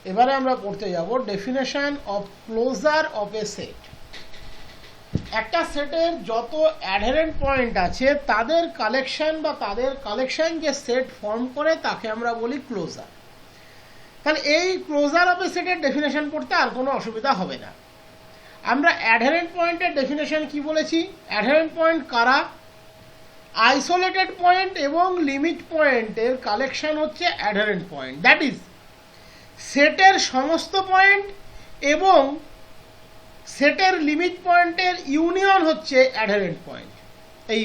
এবারে আমরা পড়তে যাব definition of closure of a set. একটা সেটের যত অ্যাডহেরেন্ট পয়েন্ট আছে তাদের কালেকশন বা তাদের কালেকশন যে সেট ফর্ম করে তাকে আমরা বলি ক্লোজার। তাহলে এই ক্লোজার অফ এ সেটের ডেফিনেশন পড়তে আর কোনো অসুবিধা হবে না। আমরা অ্যাডহেরেন্ট পয়েন্টের ডেফিনেশন কি বলেছি? অ্যাডহেরেন্ট পয়েন্ট কারা? আইসোলেটেড পয়েন্ট এবং লিমিট পয়েন্টের কালেকশন হচ্ছে অ্যাডহেরেন্ট পয়েন্ট। দ্যাট ইজ সেটের সমস্ত পয়েন্ট এবং সেটের লিমিট পয়েন্টের ইউনিয়ন হচ্ছে অ্যাডহেরেন্ট পয়েন্ট। এই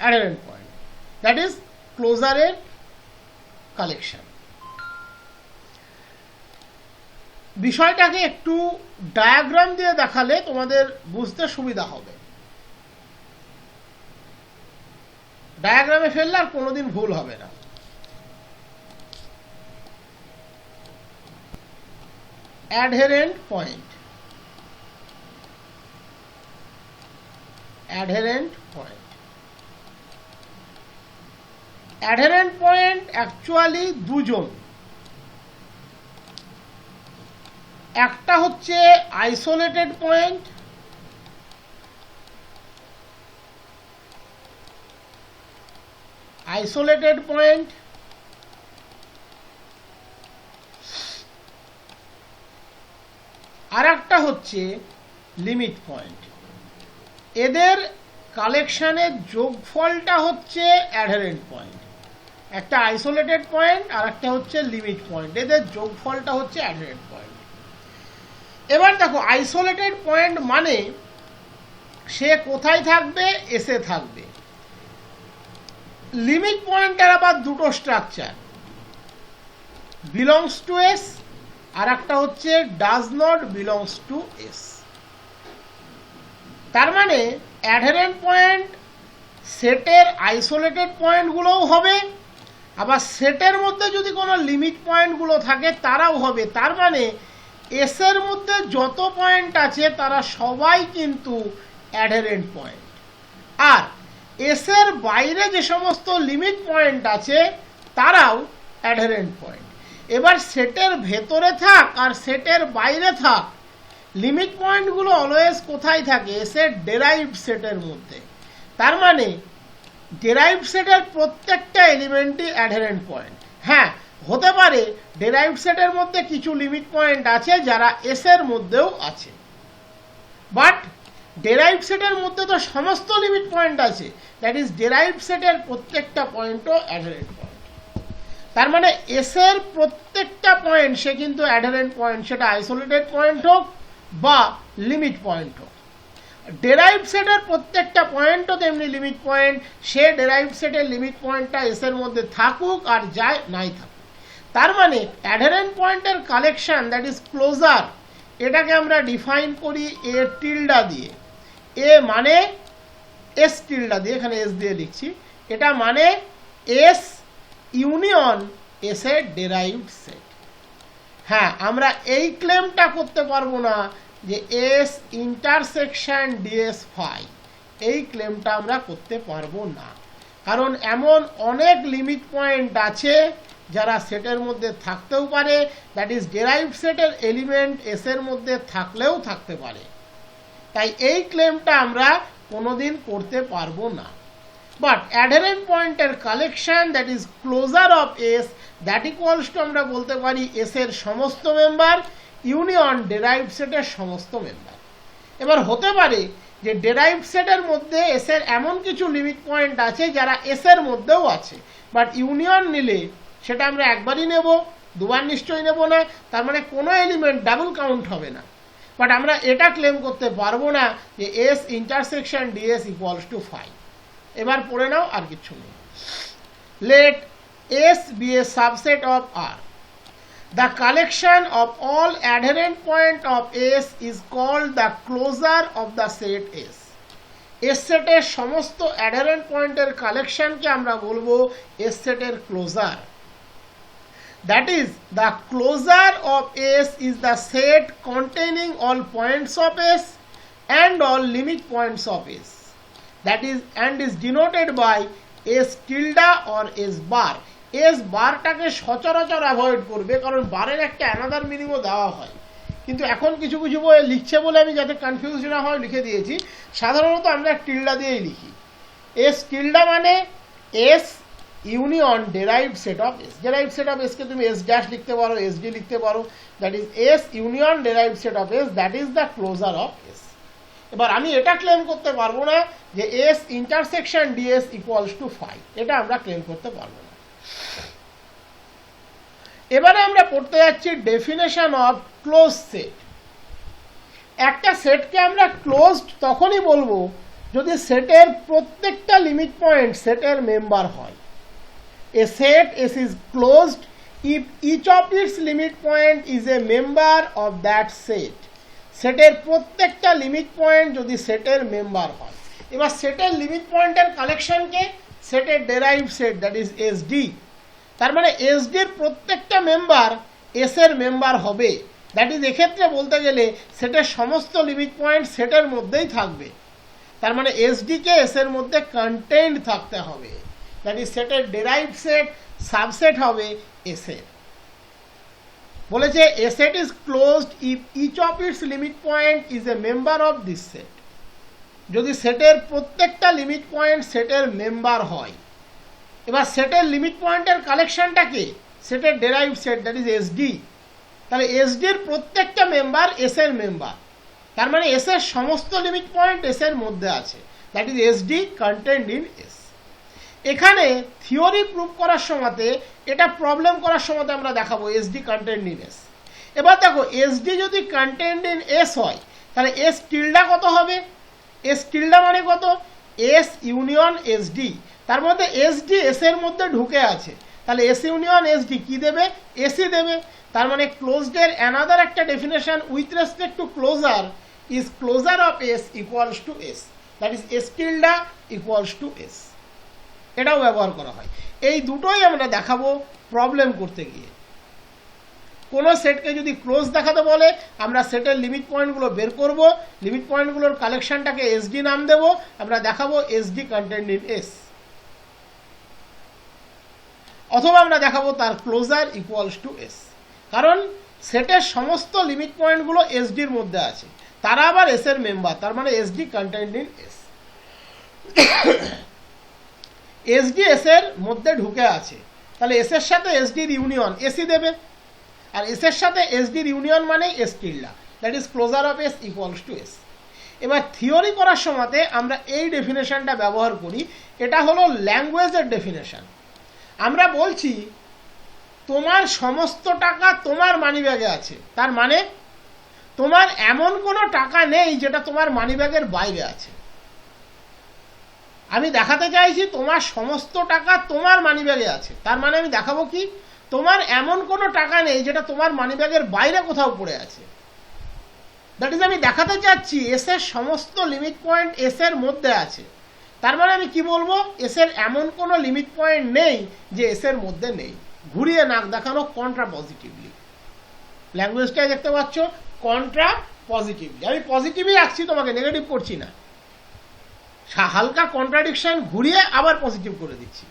অ্যাডহেরেন্ট পয়েন্ট, দ্যাট ইজ ক্লোজারের কালেকশন। বিষয়টাকে একটু ডায়াগ্রাম দিয়ে দেখালে তোমাদের বুঝতে সুবিধা হবে। ডায়াগ্রামে ফেললে আর কোনোদিন ভুল হবে না। অ্যাডহেরেন্ট পয়েন্ট, অ্যাডহেরেন্ট পয়েন্ট, অ্যাডহেরেন্ট পয়েন্ট অ্যাকচুয়ালি দুজন। একটা হচ্ছে আইসোলেটেড পয়েন্ট, আইসোলেটেড পয়েন্ট, আর একটা হচ্ছে লিমিট পয়েন্ট। এদের কালেকশনের যোগফলটা হচ্ছে অ্যাডহেরেন্ট পয়েন্ট। একটা আইসোলেটেড পয়েন্ট আর একটা হচ্ছে লিমিট পয়েন্ট, এদের যোগফলটা হচ্ছে অ্যাডহেরেন্ট পয়েন্ট। এবার দেখো, আইসোলেটেড পয়েন্ট মানে সে কোথায় থাকবে? এসে থাকবে। লিমিট পয়েন্টের আবার দুটো স্ট্রাকচার, বিলংস টু এস আর একটা হচ্ছে does not belongs to S. তার মানে অ্যাডহেরেন্ট পয়েন্ট সেটের আইসোলেটেড পয়েন্টগুলোও হবে, আবার সেটের মধ্যে যদি কোনো লিমিট পয়েন্টগুলো থাকে তারাও হবে। তার মানে এস এর মধ্যে যত পয়েন্ট আছে তারা সবাই কিন্তু অ্যাডহেরেন্ট পয়েন্ট। আর এস এর বাইরে যে সমস্ত লিমিট পয়েন্ট আছে তারাও অ্যাডহেরেন্ট পয়েন্ট। এবার সেটের ভেতরে থাক আর সেটের বাইরে থাক, লিমিট পয়েন্টগুলো অলওয়েজ কোথায় থাকে? এসের ডেরাইভড সেটের মধ্যে। তার মানে ডেরাইভড সেটের প্রত্যেকটা এলিমেন্টই অ্যাডহেরেন্ট পয়েন্ট। হ্যাঁ, হতে পারে ডেরাইভড সেটের মধ্যে কিছু লিমিট পয়েন্ট আছে যারা এস এর মধ্যেও আছে, বাট ডেরাইভড সেটের মধ্যে তো সমস্ত লিমিট পয়েন্ট আছে। দ্যাট ইজ ডেরাইভড সেটের প্রত্যেকটা পয়েন্টও অ্যাডহেরেন্ট পয়েন্ট। তার মানে এস এর প্রত্যেকটা পয়েন্ট সে কিন্তু অ্যাডহেরেন্ট পয়েন্ট, সেটা আইসোলেটেড পয়েন্ট হোক বা লিমিট পয়েন্ট হোক। ডেরাইভড সেটের প্রত্যেকটা পয়েন্টও তেমনি লিমিট পয়েন্ট, সে ডেরাইভড সেটের লিমিট পয়েন্টটা এস এর মধ্যে থাকুক আর যায় নাই থাকুক। তার মানে অ্যাডহেরেন্ট পয়েন্টের কালেকশন, দ্যাট ইজ ক্লোজার, এটাকে আমরা ডিফাইন করি এ টিল্ডা দিয়ে। এ মানে এস টিল্ডা দিয়ে, এখানে এস দিয়ে লিখছি। এটা মানে এস ইউনিয়ন এস এর ডেরাইভড সেট। হ্যাঁ, আমরা এই ক্লেমটা করতে পারবো না যে এস ইন্টারসেকশন ডিএস ফাই, এই ক্লেমটা আমরা করতে পারবো না, কারণ এমন অনেক লিমিট পয়েন্ট আছে যারা সেটের মধ্যে থাকতেও পারে। দ্যাট ইজ ডেরাইভড সেটের এলিমেন্ট এস এর মধ্যে থাকলেও থাকতে পারে। তাই এই ক্লেমটা আমরা কোনোদিন করতে পারবো না। বাট অ্যাডহেরেন্ট পয়েন্টের collection, that is closure of S, that equals to আমরা বলতে পারি এস এর সমস্ত মেম্বার ইউনিয়ন ডেরাইভড সেটের সমস্ত মেম্বার। এবার হতে পারে যে ডেরাইভড সেটের মধ্যে এস এর এমন কিছু লিমিট পয়েন্ট আছে যারা এস এর মধ্যেও আছে, বাট ইউনিয়ন নিলে সেটা আমরা একবারই নেব, দুবার নিশ্চয়ই নেব না। তার মানে কোনো এলিমেন্ট ডাবল কাউন্ট হবে না। বাট আমরা এটা ক্লেম করতে পারবো না যে S intersection DS equals to phi. এবার পড়ে নাও, আর কিছু নেই। Let S be a subset of R. The collection of all adherent point of S is called the closure of the set S. S সেটের সমস্ত adherent পয়েন্টের কালেকশনকে আমরা বলবো S সেটের closure. That is, the closure of S is the set containing all points of S and all limit points of S. That is, and is denoted by S tilde or S bar. S বারটাকে সচরাচর avoid করবে, কারণ বারের একটা another মিনিংও দেওয়া হয়, কিন্তু এখন কিছু কিছু বই লিখছে বলে আমি যাতে কনফিউজ না হয় লিখে দিয়েছি। সাধারণত আমরা টিল্ডা দিয়েই লিখি। এস টিল্ডা মানে S union ডেরাইভড set of S. ডেরাইভড set of SK তুমি এস ড্যাশ লিখতে পারো, এস ডি লিখতে পারো, that is S union ডেরাইভড set of S, that is the closure of S. এবার আমি এটা ক্লেম করতে পারবো না যে S intersection DS equals two 5, এটা আমরা ক্লেম করতে পারবো না। এবারে আমরা পড়তে যাচ্ছি ডেফিনেশন অফ ক্লোজ সেট। একটা সেটকে আমরা ক্লোজড তখনই বলবো যদি সেটের প্রত্যেকটা লিমিট পয়েন্ট সেটের মেম্বার হয়। A set S is closed if each of its limit point is a member of that set. সেটের প্রত্যেকটা লিমিট পয়েন্ট যদি সেটের মেম্বার হয়। এবার সেটের লিমিট পয়েন্টের কালেকশনকে সেটের derive set, that is S D. তার মানে এস ডির প্রত্যেকটা মেম্বার এস এর মেম্বার হবে, দ্যাট ইজ এক্ষেত্রে বলতে গেলে সেটের সমস্ত লিমিট পয়েন্ট সেটের মধ্যেই থাকবে। তার মানে এস ডিকে এস এর মধ্যে কন্টেন্ট থাকতে হবে, দ্যাট ইজ সেটের ডেরাইভ সেট সাবসেট হবে এস এর। বলেছে a set is closed if each of its limit point is a member of this set. যদি সেটের প্রত্যেকটা লিমিট পয়েন্ট সেটের মেম্বার হয়। এবার সেটের লিমিট পয়েন্টের কালেকশনটাকে সেটের derive set, that is S D. তাহলে এস ডির প্রত্যেকটা মেম্বার এস এর মেম্বার, তার মানে এস এর সমস্ত লিমিট পয়েন্ট এস এর মধ্যে আছে, that is S D contained in S. এখানে থিওরি প্রুভ করার সময়তে, এটা প্রবলেম করার সময়তে আমরা দেখাবো S D contained in S. এবার দেখো এস ডি যদি কন্টেন্ট ইন এস হয় তাহলে এস টিল্ডা কত হবে? এস টিল্ডা মানে কত? S union S D. তার মধ্যে এস ডি এস এর মধ্যে ঢুকে আছে, তাহলে এস ইউনিয়ন এস ডি কি দেবে? এসই দেবে। তার মানে ক্লোজডের অ্যানাদার একটা definition with respect to closure is closure of S equals to S, that is S tilde equals to S. এটাও ব্যবহার করা হয়। এই দুটোই আমরা দেখাবো প্রবলেম করতে গিয়ে। কোনো সেটকে যদি ক্লোজ দেখাতে বলে আমরা সেটের লিমিট পয়েন্টগুলো বের করব, লিমিট পয়েন্টগুলোর কালেকশনটাকে এসডি নাম দেব, আমরা দেখাবো এসডি কন্টেন্ট ইন এস। অথবা আমরা দেখাবো তার ক্লোজার ইকুয়ালস টু এস, কারণ সেটের সমস্ত লিমিট পয়েন্টগুলো এসডির মধ্যে আছে, তারা আবার এস এর মেম্বার, তার মানে SD contained in S. SD S এর মধ্যে ঢুকে আছে, তাহলে এস এর সাথে এসডির ইউনিয়ন এসই দেবে, আর এস এর সাথে এসডির ইউনিয়ন মানে S tilde, that is closure of S equals to S. এবার থিওরি করার সময়তে আমরা এই ডেফিনেশনটা ব্যবহার করি, এটা হলো ল্যাঙ্গুয়েজের ডেফিনেশন। আমরা বলছি তোমার সমস্ত টাকা তোমার মানিব্যাগে আছে, তার মানে তোমার এমন কোনো টাকা নেই যেটা তোমার মানিব্যাগের বাইরে আছে। আমি দেখাতে চাইছি তোমার সমস্ত টাকা তোমার মানিব্যাগে আছে, তার মানে আমি দেখাবো কি তোমার এমন কোনো টাকা নেই যেটা তোমার মানিব্যাগের বাইরে কোথাও পড়ে আছে। দ্যাট ইজ আমি দেখাতে চাচ্ছি এস এর সমস্ত লিমিট পয়েন্ট এস এর মধ্যে আছে, তার মানে আমি কি বলবো এস এর এমন কোনো লিমিট পয়েন্ট নেই যে এস এর মধ্যে নেই। ঘুরিয়ে নাক দেখানো কন্ট্রা পজিটিভলি, ল্যাঙ্গুয়েজটাই দেখতে পাচ্ছ কন্ট্রা পজিটিভলি। আমি পজিটিভই রাখছি, তোমাকে নেগেটিভ করছি না, হালকা কন্ট্রাডিকশন ঘুরিয়ে আবার পজিটিভ করে দিচ্ছি।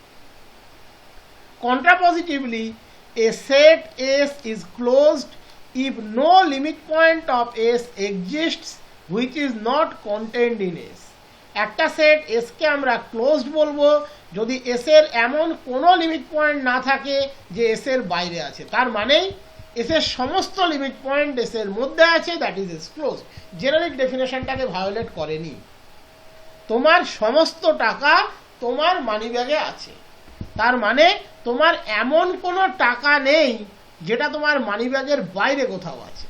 Contra positively a set S is closed if no limit point of S exists which is not contained in S. একটা সেট S কে আমরা ক্লোজড বলবো যদি S এর এমন কোনো লিমিট পয়েন্ট না থাকে যে S এর বাইরে আছে, তার মানে S এর সমস্ত লিমিট পয়েন্ট S এর মধ্যে আছে, that is S closed. Generic ডেফিনেশনটাকে ভায়োলেট করেনি। তোমার সমস্ত টাকা তোমার মানিব্যাগে আছে, তার মানে তোমার এমন কোনো টাকা নেই যেটা তোমার মানিব্যাগের বাইরে কোথাও আছে।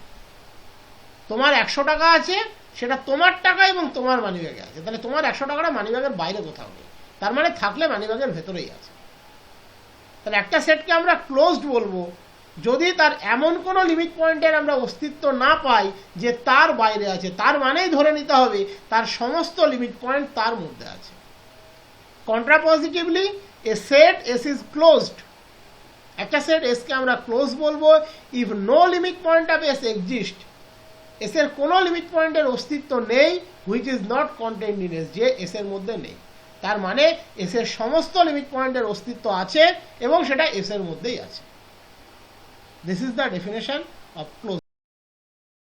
তোমার 100 টাকা আছে, সেটা তোমার টাকা এবং তোমার মানিব্যাগে আছে, তাহলে তোমার 100 টাকাটা মানিব্যাগের বাইরে কোথাও নেই, তার মানে থাকলে মানিব্যাগের ভেতরেই আছে। তাহলে একটা সেটকে আমরা ক্লোজড বলবো যদি তার এমন কোনো লিমিট পয়েন্টের আমরা অস্তিত্ব না পাই যে তার বাইরে আছে, তার মানেই ধরে নিতে হবে তার সমস্ত লিমিট পয়েন্ট তার মধ্যে আছে। কন্ট্রাপজিটিভলি a set S is closed, একটা সেট S কে আমরা ক্লোজ বলবো if no limit point of S exist, S এর কোনো লিমিট পয়েন্টের অস্তিত্ব নেই which is not contained in S, যে S এর মধ্যে নেই। তার মানে এস এর সমস্ত লিমিট পয়েন্টের অস্তিত্ব আছে এবং সেটা এস এর মধ্যেই আছে। This is the definition of close.